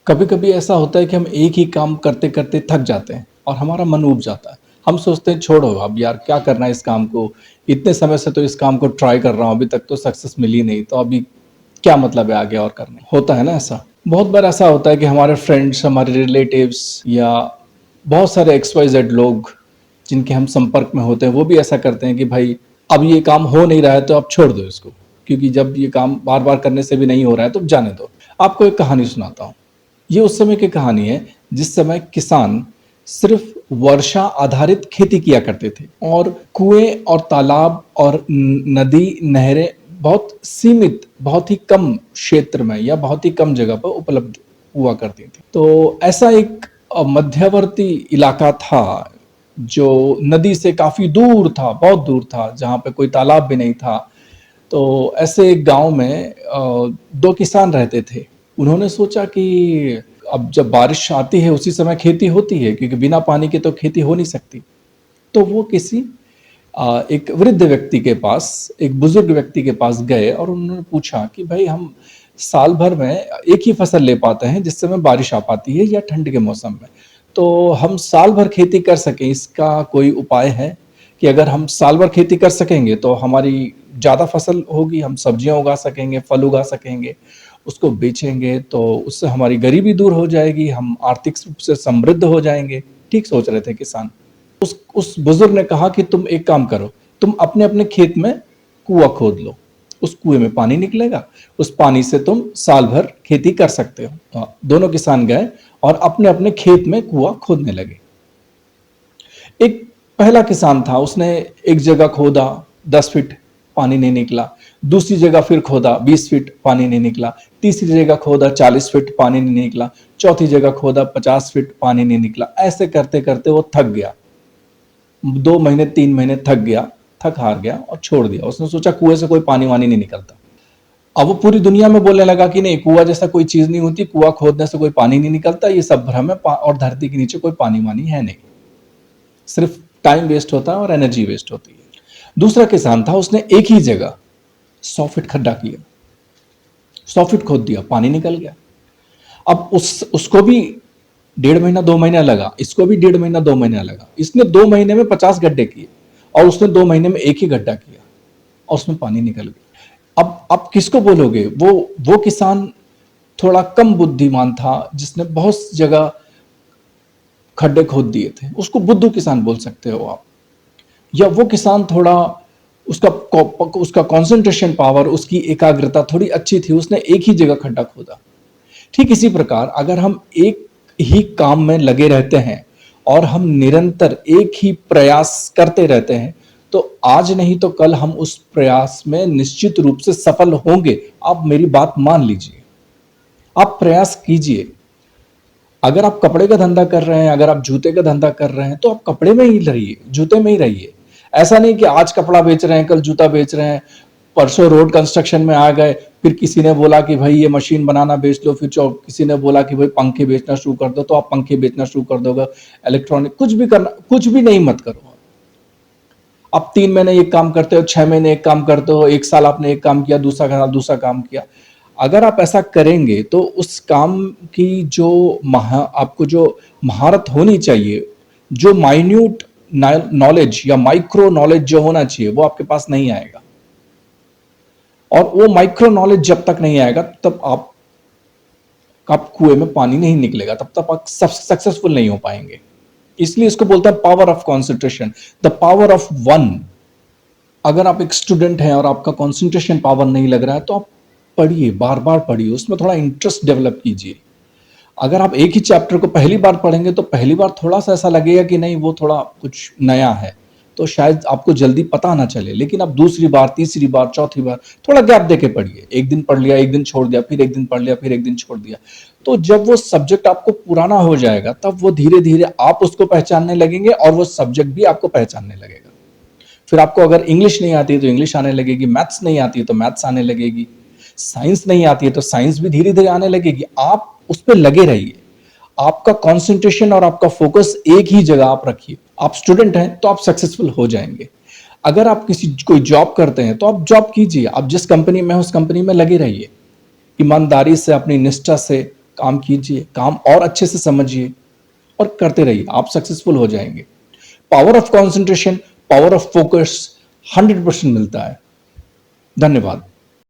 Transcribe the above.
कभी कभी ऐसा होता है कि हम एक ही काम करते करते थक जाते हैं और हमारा मन ऊब जाता है। हम सोचते हैं छोड़ो अब यार क्या करना है इस काम को। इतने समय से तो इस काम को ट्राई कर रहा हूँ, अभी तक तो सक्सेस मिली नहीं, तो अभी क्या मतलब है आगे और करने। होता है ना ऐसा। बहुत बार ऐसा होता है कि हमारे फ्रेंड्स, हमारे रिलेटिव्स या बहुत सारे XYZ लोग जिनके हम संपर्क में होते हैं वो भी ऐसा करते हैं कि भाई अब ये काम हो नहीं रहा है तो अब छोड़ दो इसको, क्योंकि जब ये काम बार बार करने से भी नहीं हो रहा है तो जाने दो। आपको एक कहानी सुनाता हूँ। ये उस समय की कहानी है जिस समय किसान सिर्फ वर्षा आधारित खेती किया करते थे और कुएं और तालाब और नदी नहरें बहुत सीमित, बहुत ही कम क्षेत्र में या बहुत ही कम जगह पर उपलब्ध हुआ करती थी। तो ऐसा एक मध्यवर्ती इलाका था जो नदी से काफी दूर था, बहुत दूर था, जहां पे कोई तालाब भी नहीं था। तो ऐसे एक गांव में दो किसान रहते थे। उन्होंने सोचा कि अब जब बारिश आती है उसी समय खेती होती है, क्योंकि बिना पानी के तो खेती हो नहीं सकती। तो वो किसी एक वृद्ध व्यक्ति के पास, एक बुजुर्ग व्यक्ति के पास गए और उन्होंने पूछा कि भाई हम साल भर में एक ही फसल ले पाते हैं जिस समय बारिश आ पाती है या ठंड के मौसम में। तो हम साल भर खेती कर सकें, इसका कोई उपाय है कि अगर हम साल भर खेती कर सकेंगे तो हमारी ज़्यादा फसल होगी, हम सब्जियां उगा सकेंगे, फल उगा सकेंगे, उसको बेचेंगे तो उससे हमारी गरीबी दूर हो जाएगी, हम आर्थिक रूप से समृद्ध हो जाएंगे। ठीक सोच रहे थे किसान। उस बुजुर्ग ने कहा कि तुम एक काम करो, तुम अपने अपने खेत में कुआं खोद लो, उस कुएं में पानी निकलेगा, उस पानी से तुम साल भर खेती कर सकते हो। तो दोनों किसान गए और अपने अपने खेत में कुआं खोदने लगे। एक पहला किसान था, उसने एक जगह खोदा, 10 फीट, पानी नहीं निकला। दूसरी जगह फिर खोदा, 20 फीट, पानी नहीं निकला। तीसरी जगह खोदा, 40 फीट, पानी नहीं निकला। चौथी जगह खोदा, 50 फीट, पानी नहीं निकला। ऐसे करते करते वो थक गया। 2 महीने 3 महीने थक गया, थक हार गया और छोड़ दिया। उसने सोचा कुएं से कोई पानी वानी नहीं निकलता। अब वो पूरी दुनिया में बोलने लगा कि नहीं, कुआं जैसा कोई चीज नहीं होती, कुआं खोदने से कोई पानी नहीं निकलता, ये सब भ्रम है, और धरती के नीचे कोई पानी वानी है नहीं, सिर्फ टाइम वेस्ट होता है और एनर्जी वेस्ट होती है। दूसरा किसान था, उसने एक ही जगह 100 फीट खड्डा किया, 100 फीट खोद दिया, पानी निकल गया। अब उसको भी 1.5 महीना 2 महीना लगा, इसको भी 1.5 महीना 2 महीना लगा। इसने 2 महीने में 50 गड्ढे किए और उसने 2 महीने में एक ही गड्ढा किया और उसमें पानी निकल गया। अब किसको बोलोगे? वो किसान थोड़ा कम बुद्धिमान था जिसने बहुत जगह खड्डे खोद दिए थे, उसको बुद्धू किसान बोल सकते हो आप। या वो किसान थोड़ा, उसका उसका कंसंट्रेशन पावर, उसकी एकाग्रता थोड़ी अच्छी थी, उसने एक ही जगह खड्डा खोदा। ठीक इसी प्रकार अगर हम एक ही काम में लगे रहते हैं और हम निरंतर एक ही प्रयास करते रहते हैं तो आज नहीं तो कल हम उस प्रयास में निश्चित रूप से सफल होंगे। आप मेरी बात मान लीजिए, आप प्रयास कीजिए। अगर आप कपड़े का धंधा कर रहे हैं, अगर आप जूते का धंधा कर रहे हैं तो आप कपड़े में ही रहिए, जूते में ही रहिए। ऐसा नहीं कि आज कपड़ा बेच रहे हैं, कल जूता बेच रहे हैं, परसों रोड कंस्ट्रक्शन में आ गए, फिर किसी ने बोला कि भाई ये मशीन बनाना बेच लो, फिर किसी ने बोला कि भाई पंखे बेचना शुरू कर दो, तो आप पंखे बेचना शुरू कर दोगे। इलेक्ट्रॉनिक कुछ भी करना, कुछ भी नहीं मत करो। आप 3 महीने एक काम करते हो, 6 महीने एक काम करते हो, एक साल आपने एक काम किया, दूसरा साल दूसरा काम किया। अगर आप ऐसा करेंगे तो उस काम की जो आपको जो महारत होनी चाहिए, जो माइन्यूट नॉलेज या माइक्रो नॉलेज जो होना चाहिए, वो आपके पास नहीं आएगा। और वो माइक्रो नॉलेज जब तक नहीं आएगा तब आप कुएं में पानी नहीं निकलेगा, तब तक आप सक्सेसफुल नहीं हो पाएंगे। इसलिए इसको बोलते हैं power of concentration, the power of one. अगर आप एक स्टूडेंट हैं और आपका कॉन्सेंट्रेशन पावर नहीं लग रहा है तो आप पढ़िए, बार बार पढ़िए, उसमें थोड़ा इंटरेस्ट डेवलप कीजिए। अगर आप एक ही चैप्टर को पहली बार पढ़ेंगे तो पहली बार थोड़ा सा ऐसा लगेगा कि नहीं वो थोड़ा कुछ नया है, तो शायद आपको जल्दी पता ना चले। लेकिन आप दूसरी बार, तीसरी बार, चौथी बार थोड़ा गैप देके पढ़िए। एक दिन पढ़ लिया, एक दिन छोड़ दिया, फिर एक दिन पढ़ लिया, फिर एक दिन छोड़ दिया, तो जब वो सब्जेक्ट आपको पुराना हो जाएगा तब वो धीरे धीरे आप उसको पहचानने लगेंगे और वो सब्जेक्ट भी आपको पहचानने लगेगा। फिर आपको अगर इंग्लिश नहीं आती है तो इंग्लिश आने लगेगी, मैथ्स नहीं आती है तो मैथ्स आने लगेगी, साइंस नहीं आती है तो साइंस भी धीरे धीरे आने लगेगी। आप उस पर लगे रहिए, आपका कंसंट्रेशन और आपका फोकस एक ही जगह आप रखिए। आप स्टूडेंट हैं तो आप सक्सेसफुल हो जाएंगे। अगर आप कोई जॉब करते हैं तो आप जॉब कीजिए, आप जिस कंपनी में उस कंपनी में लगे रहिए, ईमानदारी से, अपनी निष्ठा से काम कीजिए, काम और अच्छे से समझिए और करते रहिए, आप सक्सेसफुल हो जाएँगे। Power of concentration, power of focus 100% मिलता है। धन्यवाद।